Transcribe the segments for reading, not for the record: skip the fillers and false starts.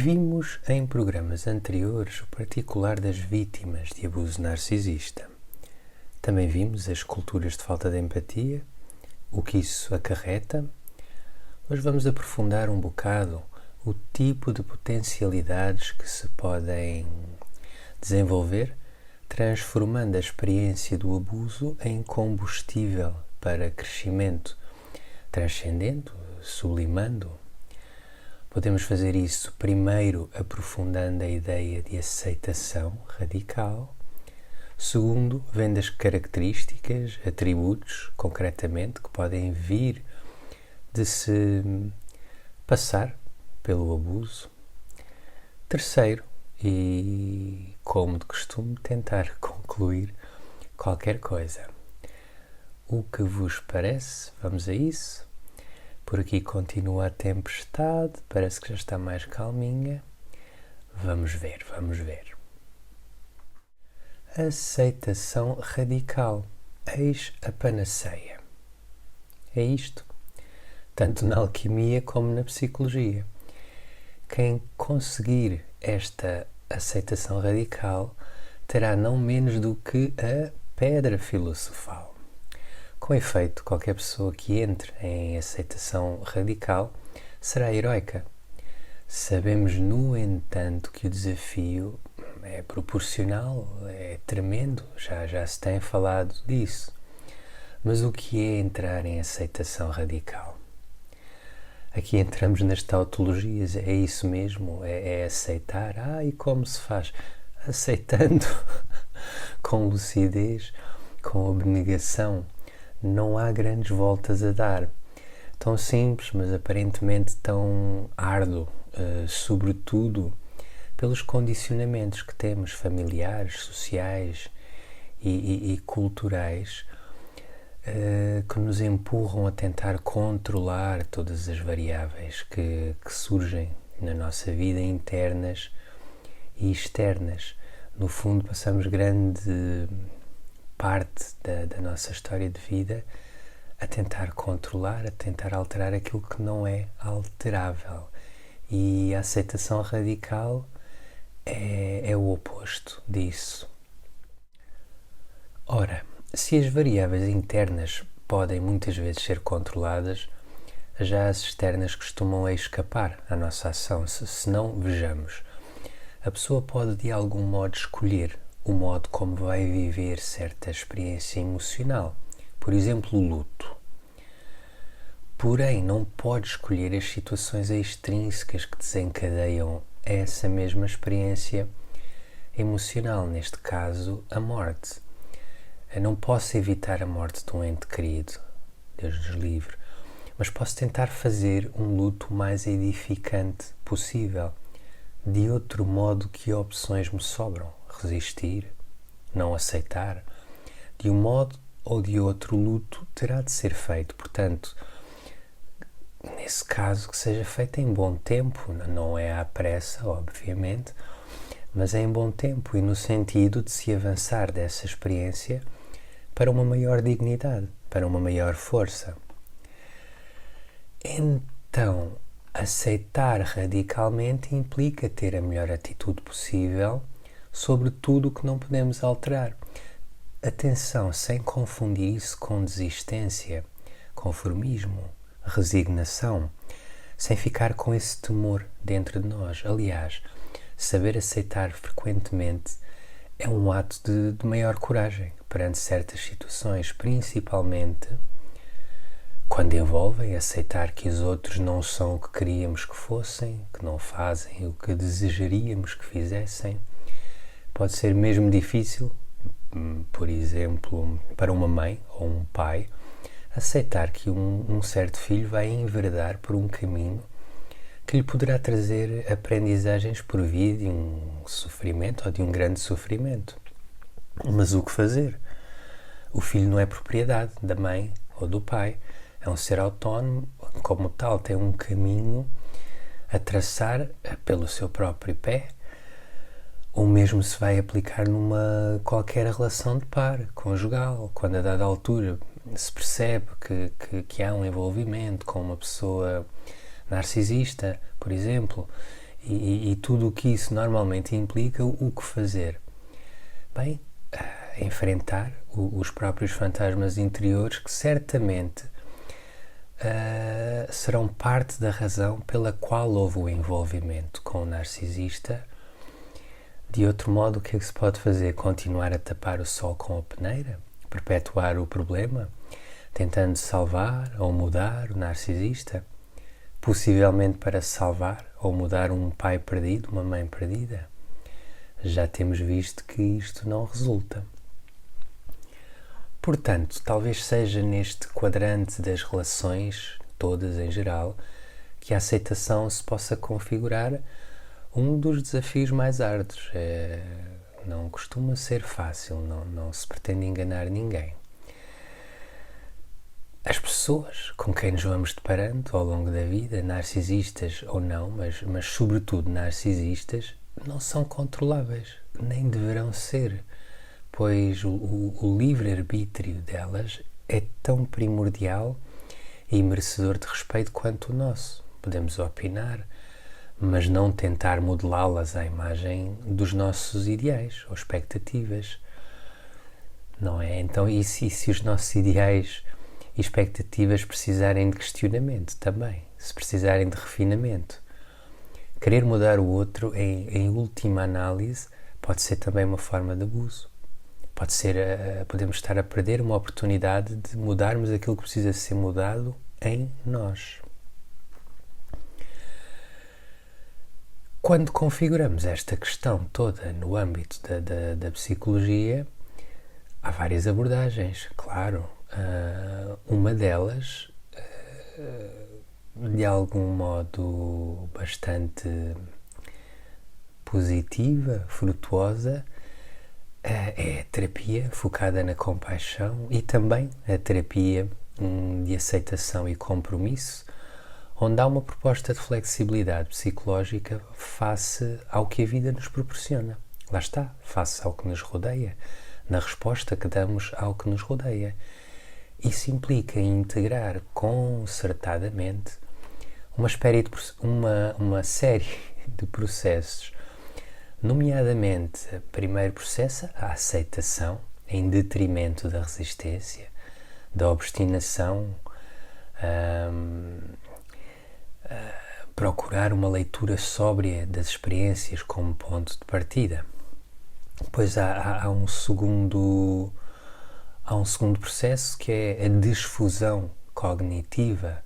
Vimos em programas anteriores o particular das vítimas de abuso narcisista. Também vimos as culturas de falta de empatia, o que isso acarreta. Hoje vamos aprofundar um bocado o tipo de potencialidades que se podem desenvolver, transformando a experiência do abuso em combustível para crescimento, transcendendo, sublimando. Podemos fazer isso primeiro aprofundando a ideia de aceitação radical. Segundo, vendo as características, atributos, concretamente, que podem vir de se passar pelo abuso. Terceiro, e como de costume, tentar concluir qualquer coisa. O que vos parece? Vamos a isso? Por aqui continua a tempestade, parece que já está mais calminha. Vamos ver. Aceitação radical. Eis a panaceia. É isto, tanto na alquimia como na psicologia. Quem conseguir esta aceitação radical terá não menos do que a pedra filosofal. Com efeito, qualquer pessoa que entre em aceitação radical será heroica. Sabemos, no entanto, que o desafio é proporcional, é tremendo, já se tem falado disso. Mas o que é entrar em aceitação radical? Aqui entramos nas tautologias, é isso mesmo, é aceitar. E como se faz? Aceitando com lucidez, com abnegação. Não há grandes voltas a dar. Tão simples, mas aparentemente tão árduo, sobretudo pelos condicionamentos que temos familiares, sociais e culturais, que nos empurram a tentar controlar todas as variáveis que surgem na nossa vida, internas e externas. No fundo, passamos grande parte da nossa história de vida a tentar controlar, a tentar alterar aquilo que não é alterável. E a aceitação radical é o oposto disso. Ora, se as variáveis internas podem muitas vezes ser controladas, já as externas costumam escapar à nossa ação. Se não, vejamos. A pessoa pode de algum modo escolher o modo como vai viver certa experiência emocional, por exemplo, o luto. Porém, não pode escolher as situações extrínsecas que desencadeiam essa mesma experiência emocional, neste caso, a morte. Eu não posso evitar a morte de um ente querido, Deus nos livre, mas posso tentar fazer um luto mais edificante possível. De outro modo, que opções me sobram? Resistir? Não aceitar? De um modo ou de outro, o luto terá de ser feito. Portanto, nesse caso, que seja feito em bom tempo. Não é à pressa, obviamente, mas é em bom tempo e no sentido de se avançar dessa experiência para uma maior dignidade, para uma maior força. Então, aceitar radicalmente implica ter a melhor atitude possível sobre tudo o que não podemos alterar. Atenção, sem confundir isso com desistência, conformismo, resignação, sem ficar com esse temor dentro de nós. Aliás, saber aceitar frequentemente é um ato de maior coragem perante certas situações, principalmente quando envolvem aceitar que os outros não são o que queríamos que fossem, que não fazem o que desejaríamos que fizessem. Pode ser mesmo difícil, por exemplo, para uma mãe ou um pai, aceitar que um certo filho vai enveredar por um caminho que lhe poderá trazer aprendizagens por via de um sofrimento ou de um grande sofrimento. Mas o que fazer? O filho não é propriedade da mãe ou do pai, é um ser autónomo, como tal, tem um caminho a traçar pelo seu próprio pé. O mesmo se vai aplicar numa qualquer relação de par, conjugal, quando a dada altura se percebe que há um envolvimento com uma pessoa narcisista, por exemplo, E tudo o que isso normalmente implica, o que fazer? Bem, enfrentar os próprios fantasmas interiores que certamente serão parte da razão pela qual houve o envolvimento com o narcisista. De outro modo, o que é que se pode fazer? Continuar a tapar o sol com a peneira? Perpetuar o problema? Tentando salvar ou mudar o narcisista? Possivelmente para salvar ou mudar um pai perdido, uma mãe perdida? Já temos visto que isto não resulta. Portanto, talvez seja neste quadrante das relações, todas em geral, que a aceitação se possa configurar um dos desafios mais árduos. Não costuma ser fácil, não se pretende enganar ninguém. As pessoas com quem nos vamos deparando ao longo da vida, narcisistas ou não, mas sobretudo narcisistas, não são controláveis, nem deverão ser, pois o livre-arbítrio delas é tão primordial e merecedor de respeito quanto o nosso. Podemos opinar, mas não tentar modelá-las à imagem dos nossos ideais ou expectativas, não é? Então, e se os nossos ideais e expectativas precisarem de questionamento também, se precisarem de refinamento? Querer mudar o outro, em última análise, pode ser também uma forma de abuso. Podemos estar a perder uma oportunidade de mudarmos aquilo que precisa ser mudado em nós. Quando configuramos esta questão toda no âmbito da psicologia, há várias abordagens, claro. Uma delas, de algum modo bastante positiva, frutuosa, é a terapia focada na compaixão e também a terapia de aceitação e compromisso, onde há uma proposta de flexibilidade psicológica face ao que a vida nos proporciona. Lá está, face ao que nos rodeia, na resposta que damos ao que nos rodeia. Isso implica integrar concertadamente uma série de processos, nomeadamente, primeiro processo, a aceitação, em detrimento da resistência, da obstinação, procurar uma leitura sóbria das experiências como ponto de partida. Depois há um segundo processo, que é a desfusão cognitiva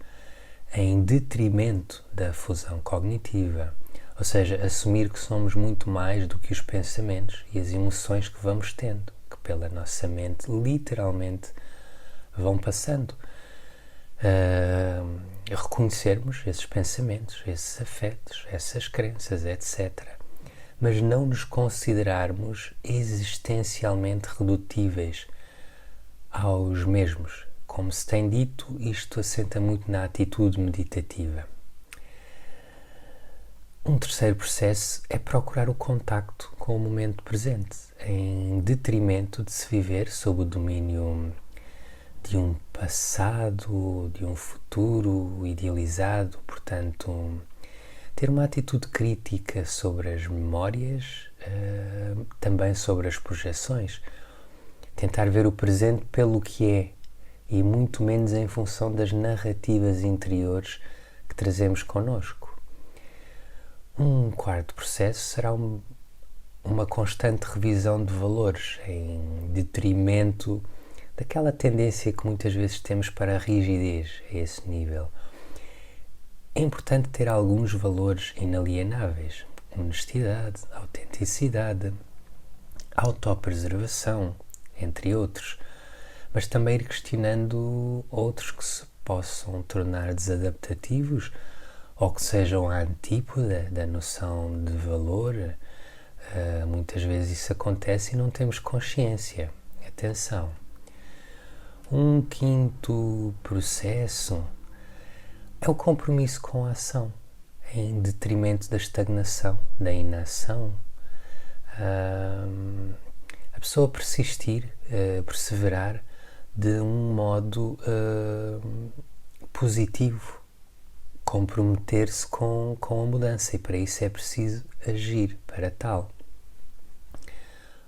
em detrimento da fusão cognitiva, ou seja, assumir que somos muito mais do que os pensamentos e as emoções que vamos tendo, que pela nossa mente literalmente vão passando. Reconhecermos esses pensamentos, esses afetos, essas crenças, etc. Mas não nos considerarmos existencialmente redutíveis aos mesmos. Como se tem dito, isto assenta muito na atitude meditativa. Um terceiro processo é procurar o contacto com o momento presente, em detrimento de se viver sob o domínio de um passado, de um futuro idealizado. Portanto, ter uma atitude crítica sobre as memórias, também sobre as projeções. Tentar ver o presente pelo que é e muito menos em função das narrativas interiores que trazemos connosco. Um quarto processo será uma constante revisão de valores em detrimento daquela tendência que muitas vezes temos para a rigidez a esse nível. É importante ter alguns valores inalienáveis: honestidade, autenticidade, autopreservação, entre outros, mas também ir questionando outros que se possam tornar desadaptativos ou que sejam a antípoda da noção de valor. Muitas vezes isso acontece e não temos consciência. Atenção. Um quinto processo é o compromisso com a ação, em detrimento da estagnação, da inação. A pessoa persistir, perseverar de um modo positivo, comprometer-se com a mudança, e para isso é preciso agir para tal.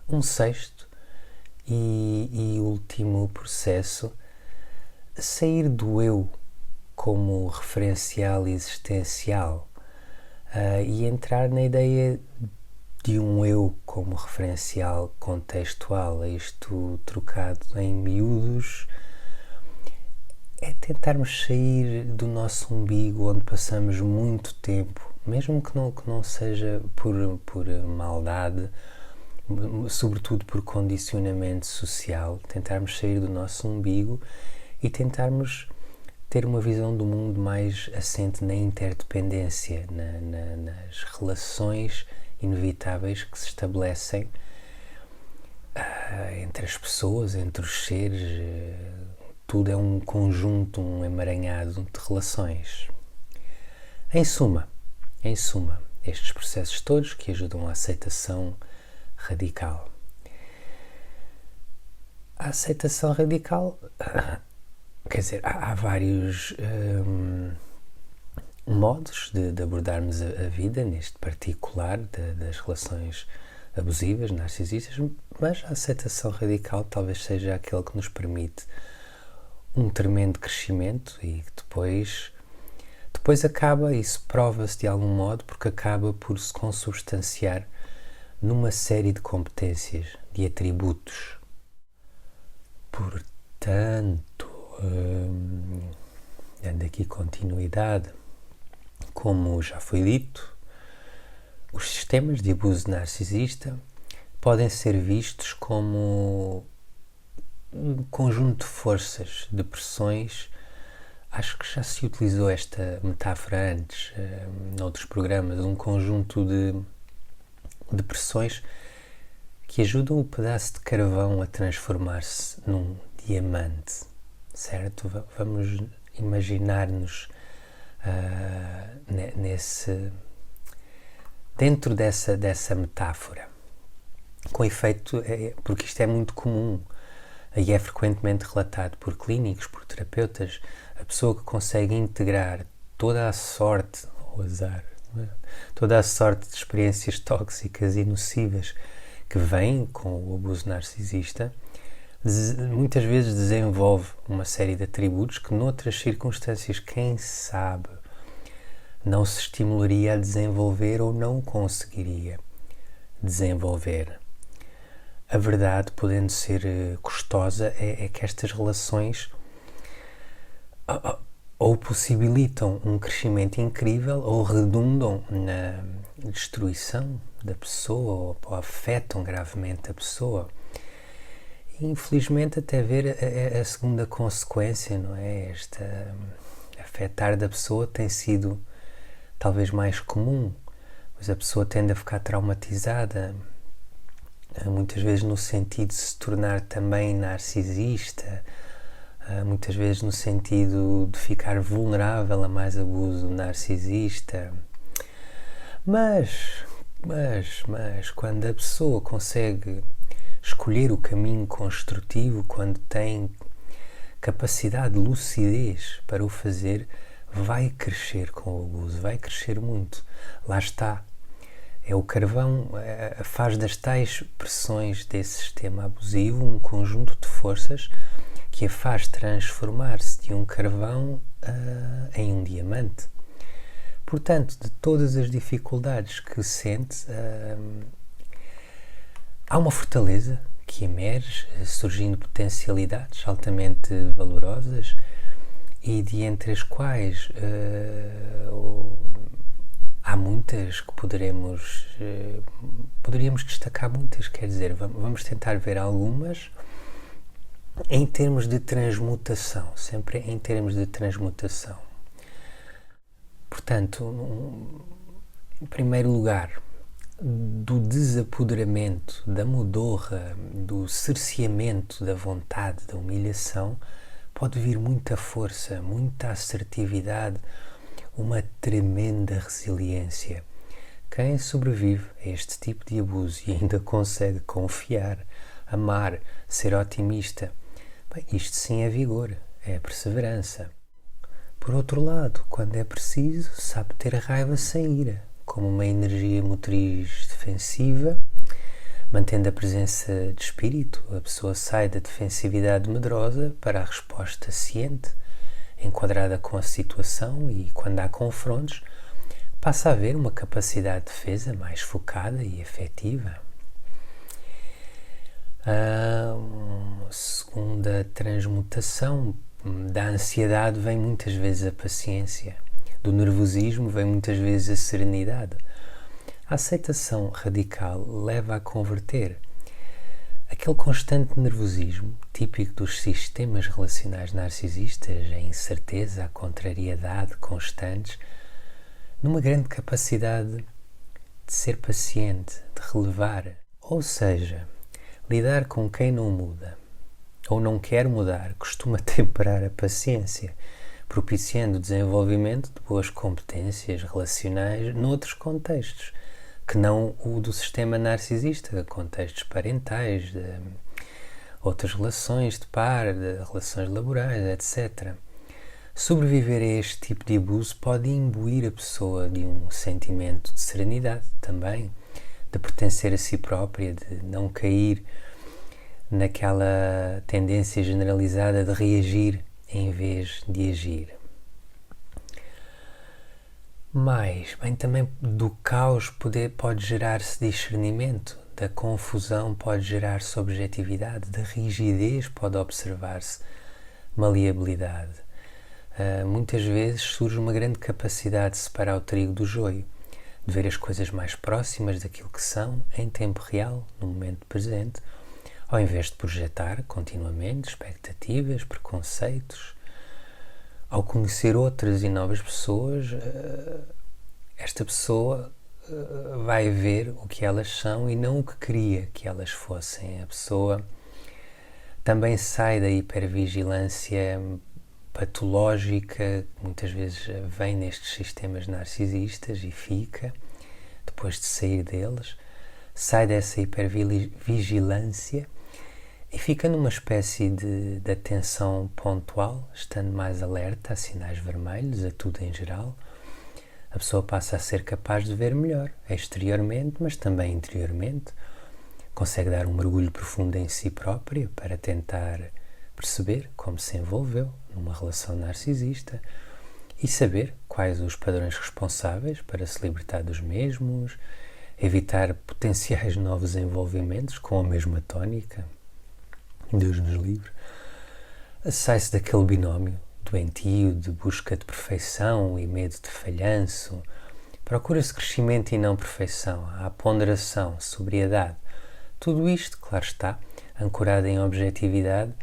Um sexto e último processo: sair do eu como referencial existencial e entrar na ideia de um eu como referencial contextual. Isto, trocado em miúdos, é tentarmos sair do nosso umbigo, onde passamos muito tempo, mesmo que não seja por maldade, sobretudo por condicionamento social. Tentarmos sair do nosso umbigo e tentarmos ter uma visão do mundo mais assente na interdependência, nas relações inevitáveis que se estabelecem entre as pessoas, entre os seres. Tudo é um conjunto, um emaranhado de relações. Em suma, estes processos todos que ajudam à aceitação radical. A aceitação radical, quer dizer, há vários modos de abordarmos a vida, neste particular das relações abusivas, narcisistas, mas a aceitação radical talvez seja aquele que nos permite um tremendo crescimento e que depois acaba, isso prova-se de algum modo, porque acaba por se consubstanciar numa série de competências, de atributos. Portanto, dando aqui continuidade, como já foi dito, os sistemas de abuso narcisista podem ser vistos como um conjunto de forças, de pressões. Acho que já se utilizou esta metáfora antes, noutros programas, um conjunto de pressões que ajudam o pedaço de carvão a transformar-se num diamante, certo? Vamos imaginar-nos dentro dessa metáfora, com efeito, porque isto é muito comum e é frequentemente relatado por clínicos, por terapeutas. A pessoa que consegue integrar toda a sorte, ou azar, toda a sorte de experiências tóxicas e nocivas que vêm com o abuso narcisista, muitas vezes desenvolve uma série de atributos que noutras circunstâncias, quem sabe, não se estimularia a desenvolver ou não conseguiria desenvolver. A verdade, podendo ser custosa, é que estas relações ou possibilitam um crescimento incrível ou redundam na destruição da pessoa ou afetam gravemente a pessoa. E, infelizmente, até ver a segunda consequência, não é? Afetar da pessoa tem sido talvez mais comum, mas a pessoa tende a ficar traumatizada, muitas vezes no sentido de se tornar também narcisista, muitas vezes no sentido de ficar vulnerável a mais abuso narcisista. Mas quando a pessoa consegue escolher o caminho construtivo, quando tem capacidade de lucidez para o fazer, vai crescer com o abuso, vai crescer muito. Lá está. É o carvão, faz das tais pressões desse sistema abusivo um conjunto de forças que a faz transformar-se de um carvão em um diamante. Portanto, de todas as dificuldades que sente, há uma fortaleza que emerge, surgindo potencialidades altamente valorosas, e de entre as quais há muitas que poderíamos destacar muitas, quer dizer, vamos tentar ver algumas em termos de transmutação, sempre em termos de transmutação. Portanto, em primeiro lugar, do desapoderamento, da modorra, do cerceamento da vontade, da humilhação, pode vir muita força, muita assertividade, uma tremenda resiliência. Quem sobrevive a este tipo de abuso e ainda consegue confiar, amar, ser otimista, bem, isto sim é vigor, é perseverança. Por outro lado, quando é preciso, sabe ter raiva sem ira, como uma energia motriz defensiva, mantendo a presença de espírito. A pessoa sai da defensividade medrosa para a resposta ciente, enquadrada com a situação, e quando há confrontos, passa a haver uma capacidade de defesa mais focada e efetiva. A segunda transmutação da ansiedade vem muitas vezes a paciência, do nervosismo vem muitas vezes a serenidade. A aceitação radical leva a converter aquele constante nervosismo, típico dos sistemas relacionais narcisistas, a incerteza, a contrariedade constantes, numa grande capacidade de ser paciente, de relevar. Ou seja, lidar com quem não muda ou não quer mudar costuma temperar a paciência, propiciando o desenvolvimento de boas competências relacionais noutros contextos, que não o do sistema narcisista, contextos parentais, de outras relações de par, de relações laborais, etc. Sobreviver a este tipo de abuso pode imbuir a pessoa de um sentimento de serenidade também, de pertencer a si própria, de não cair naquela tendência generalizada de reagir em vez de agir. Mas, bem, também do caos pode gerar-se discernimento, da confusão pode gerar-se objetividade, da rigidez pode observar-se maleabilidade. Muitas vezes surge uma grande capacidade de separar o trigo do joio, de ver as coisas mais próximas daquilo que são, em tempo real, no momento presente, ao invés de projetar continuamente expectativas, preconceitos. Ao conhecer outras e novas pessoas, esta pessoa vai ver o que elas são e não o que queria que elas fossem. A pessoa também sai da hipervigilância patológica, que muitas vezes vem nestes sistemas narcisistas e fica, depois de sair deles, sai dessa hipervigilância e fica numa espécie de atenção pontual, estando mais alerta a sinais vermelhos, a tudo em geral. A pessoa passa a ser capaz de ver melhor, exteriormente, mas também interiormente. Consegue dar um mergulho profundo em si própria para tentar perceber como se envolveu numa relação narcisista e saber quais os padrões responsáveis para se libertar dos mesmos, evitar potenciais novos envolvimentos com a mesma tónica. Deus nos livre. Sai-se daquele binómio doentio de busca de perfeição e medo de falhanço. Procura-se crescimento e não perfeição. Há ponderação, sobriedade. Tudo isto, claro está, ancorado em objetividade,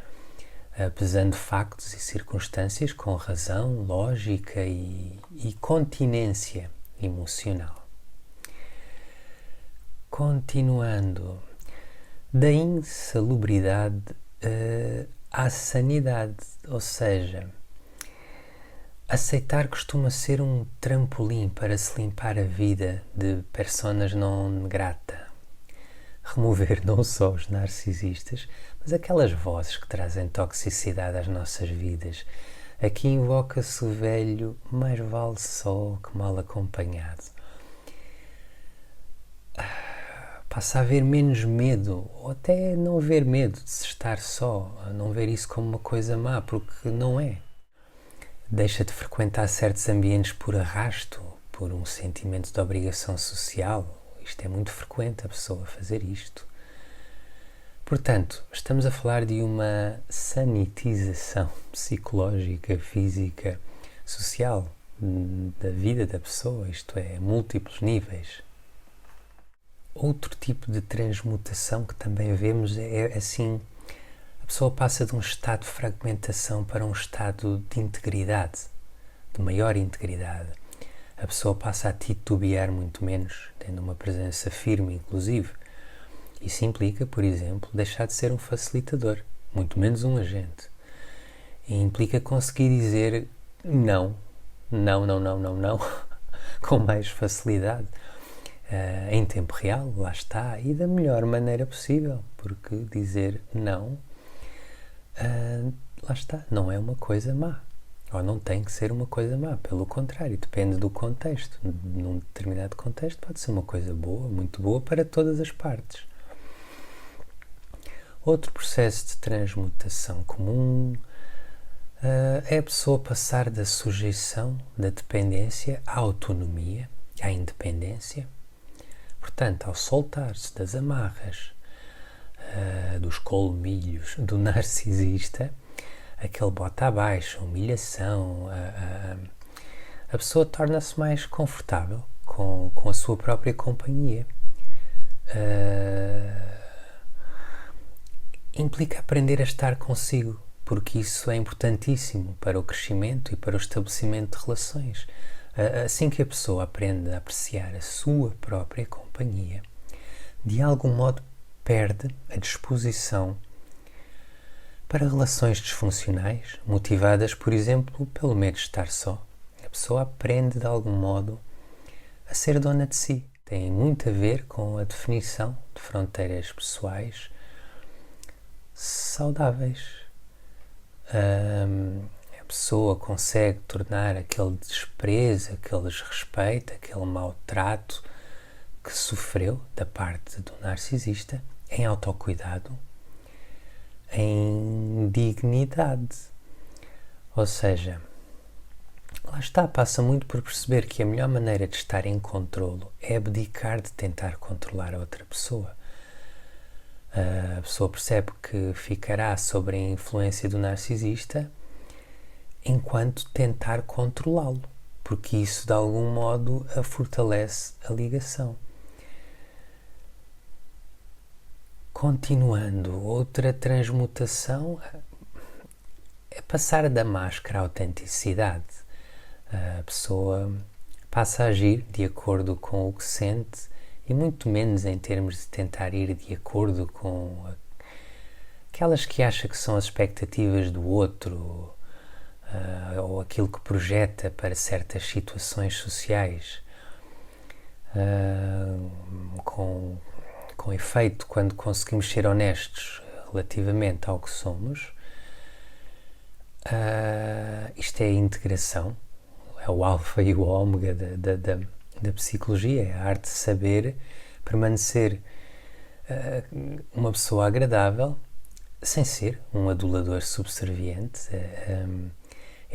pesando factos e circunstâncias com razão, lógica e continência emocional. Continuando, da insalubridade à sanidade, ou seja, aceitar costuma ser um trampolim para se limpar a vida de personas non grata. Remover não só os narcisistas, mas aquelas vozes que trazem toxicidade às nossas vidas. Aqui invoca-se o velho mais vale só que mal acompanhado. Passa a haver menos medo, ou até não haver medo de se estar só, não ver isso como uma coisa má, porque não é. Deixa de frequentar certos ambientes por arrasto, por um sentimento de obrigação social. Isto é muito frequente, a pessoa fazer isto. Portanto, estamos a falar de uma sanitização psicológica, física, social da vida da pessoa, isto é, a múltiplos níveis. Outro tipo de transmutação que também vemos é assim, a pessoa passa de um estado de fragmentação para um estado de integridade, de maior integridade. A pessoa passa a titubear muito menos, tendo uma presença firme, inclusive. Isso implica, por exemplo, deixar de ser um facilitador, muito menos um agente. E implica conseguir dizer não, com mais facilidade. Em tempo real, lá está, e da melhor maneira possível, porque dizer não, lá está, não é uma coisa má. Ou não tem que ser uma coisa má, pelo contrário, depende do contexto. Num determinado contexto pode ser uma coisa boa, muito boa para todas as partes. Outro processo de transmutação comum é a pessoa passar da sujeição, da dependência à autonomia, à independência. Portanto, ao soltar-se das amarras, dos colmilhos do narcisista, aquele bota abaixo, a humilhação, a pessoa torna-se mais confortável com a sua própria companhia. Implica aprender a estar consigo, porque isso é importantíssimo para o crescimento e para o estabelecimento de relações. Assim que a pessoa aprende a apreciar a sua própria companhia, de algum modo perde a disposição para relações disfuncionais, motivadas, por exemplo, pelo medo de estar só. A pessoa aprende, de algum modo, a ser dona de si. Tem muito a ver com a definição de fronteiras pessoais saudáveis. A pessoa consegue tornar aquele desprezo, aquele desrespeito, aquele maltrato que sofreu da parte do narcisista em autocuidado, em dignidade. Ou seja, lá está, passa muito por perceber que a melhor maneira de estar em controlo é abdicar de tentar controlar a outra pessoa. A pessoa percebe que ficará sob a influência do narcisista enquanto tentar controlá-lo, porque isso de algum modo a fortalece a ligação. Continuando, outra transmutação é passar da máscara à autenticidade. A pessoa passa a agir de acordo com o que sente e muito menos em termos de tentar ir de acordo com aquelas que acha que são as expectativas do outro, ou aquilo que projeta para certas situações sociais. Com efeito, quando conseguimos ser honestos relativamente ao que somos, isto é a integração, é o alfa e o ômega da psicologia, é a arte de saber permanecer uma pessoa agradável sem ser um adulador subserviente.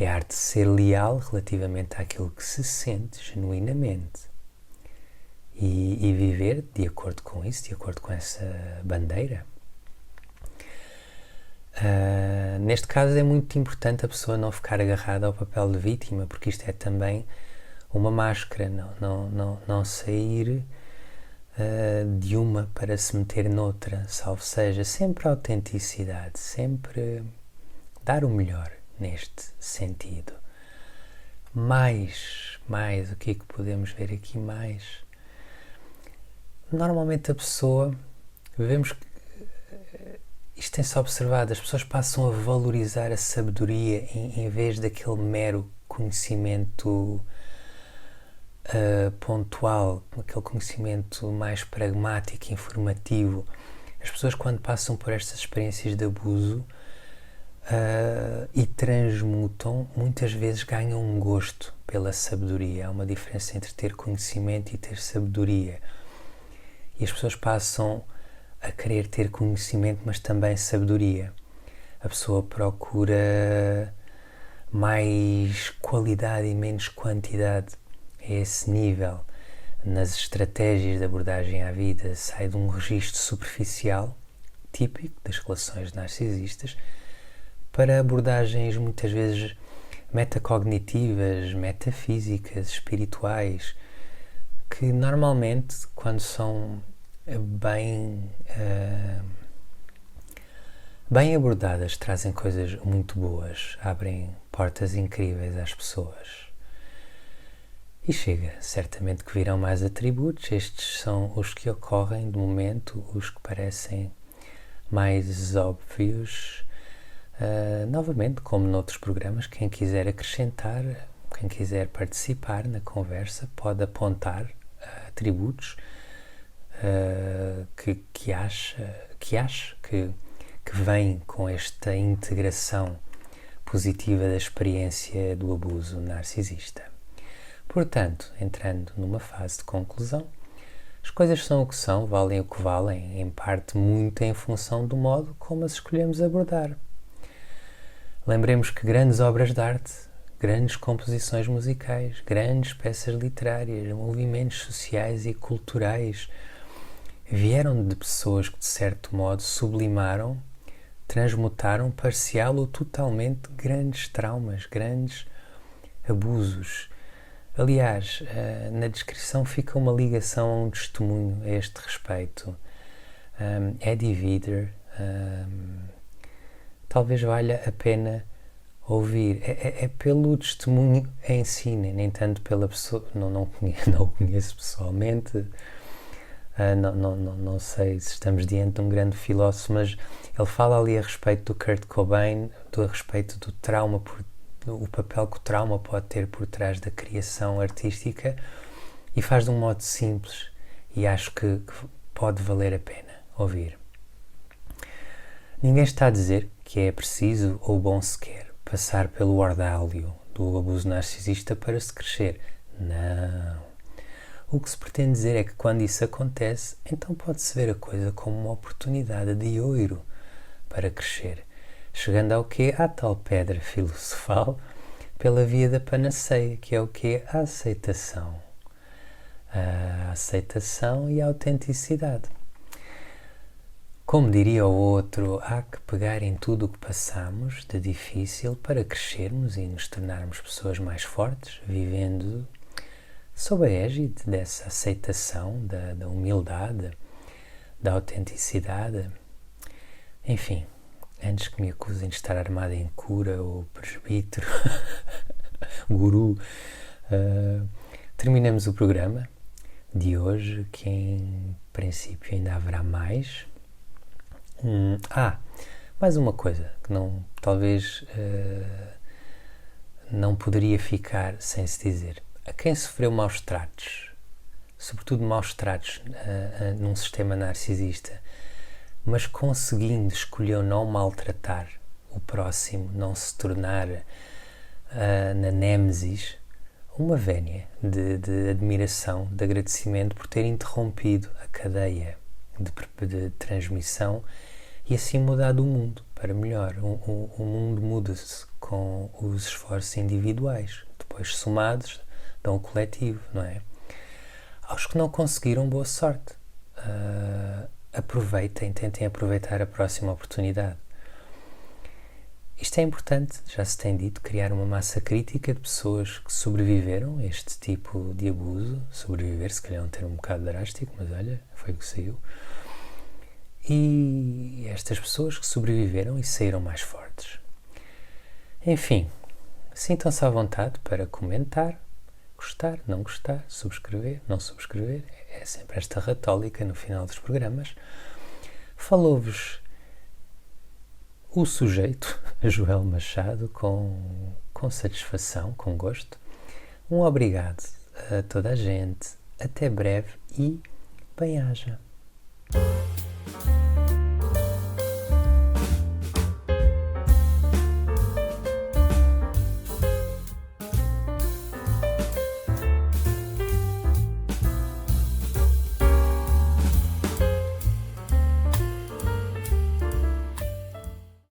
É a arte de ser leal relativamente àquilo que se sente genuinamente e viver de acordo com isso, de acordo com essa bandeira. Neste caso é muito importante a pessoa não ficar agarrada ao papel de vítima, porque isto é também uma máscara, não sair de uma para se meter noutra, salvo seja sempre a autenticidade, sempre dar o melhor neste sentido. Mais, o que é que podemos ver aqui mais? Normalmente a pessoa, vemos que isto tem-se observado, as pessoas passam a valorizar a sabedoria em vez daquele mero conhecimento pontual, aquele conhecimento mais pragmático, informativo. As pessoas, quando passam por estas experiências de abuso e transmutam, muitas vezes ganham um gosto pela sabedoria. Há uma diferença entre ter conhecimento e ter sabedoria. E as pessoas passam a querer ter conhecimento, mas também sabedoria. A pessoa procura mais qualidade e menos quantidade. A esse nível, nas estratégias de abordagem à vida, sai de um registro superficial, típico das relações narcisistas, para abordagens muitas vezes metacognitivas, metafísicas, espirituais, que normalmente, quando são bem abordadas, trazem coisas muito boas, abrem portas incríveis às pessoas. E chega, certamente que virão mais atributos, estes são os que ocorrem de momento, os que parecem mais óbvios. Novamente, como noutros programas, quem quiser acrescentar, quem quiser participar na conversa, pode apontar atributos que acha que vêm com esta integração positiva da experiência do abuso narcisista. Portanto, entrando numa fase de conclusão, as coisas são o que são, valem o que valem, em parte muito em função do modo como as escolhemos abordar. Lembremos que grandes obras de arte, grandes composições musicais, grandes peças literárias, movimentos sociais e culturais vieram de pessoas que, de certo modo, sublimaram, transmutaram parcial ou totalmente grandes traumas, grandes abusos. Aliás, na descrição fica uma ligação a um testemunho a este respeito. Eddie Vedder, talvez valha a pena ouvir. É pelo testemunho em si, nem tanto pela pessoa. Não o conheço pessoalmente. Não sei se estamos diante de um grande filósofo, mas ele fala ali a respeito do Kurt Cobain, a respeito do trauma, o papel que o trauma pode ter por trás da criação artística, e faz de um modo simples, e acho que pode valer a pena ouvir. Ninguém está a dizer que é preciso ou bom sequer passar pelo ordálio do abuso narcisista para se crescer. Não. O que se pretende dizer é que quando isso acontece, então pode-se ver a coisa como uma oportunidade de ouro para crescer, chegando ao quê? À tal pedra filosofal pela via da panaceia, que é o quê? A aceitação. A aceitação e a autenticidade. Como diria o outro, há que pegar em tudo o que passamos de difícil para crescermos e nos tornarmos pessoas mais fortes, vivendo sob a égide dessa aceitação, da humildade, da autenticidade. Enfim, antes que me acusem de estar armado em cura ou presbítero, guru, terminamos o programa de hoje, que em princípio ainda haverá mais. Mais uma coisa que talvez não poderia ficar sem se dizer. A quem sofreu maus tratos, sobretudo maus tratos num sistema narcisista, mas conseguindo escolher não maltratar o próximo, não se tornar na nêmesis, uma vénia de admiração, de agradecimento por ter interrompido a cadeia de transmissão e assim mudado o mundo para melhor. O mundo muda-se com os esforços individuais, depois somados dão o coletivo, não é? Aos que não conseguiram, boa sorte. Tentem aproveitar a próxima oportunidade. Isto é importante, já se tem dito, criar uma massa crítica de pessoas que sobreviveram a este tipo de abuso. Sobreviver, se calhar é um termo um bocado drástico, mas olha, foi o que saiu. E estas pessoas que sobreviveram e saíram mais fortes. Enfim, sintam-se à vontade para comentar, gostar, não gostar, subscrever, não subscrever. É sempre esta retórica no final dos programas. Falou-vos o sujeito, Joel Machado, com satisfação, com gosto. Um obrigado a toda a gente. Até breve e bem-aja.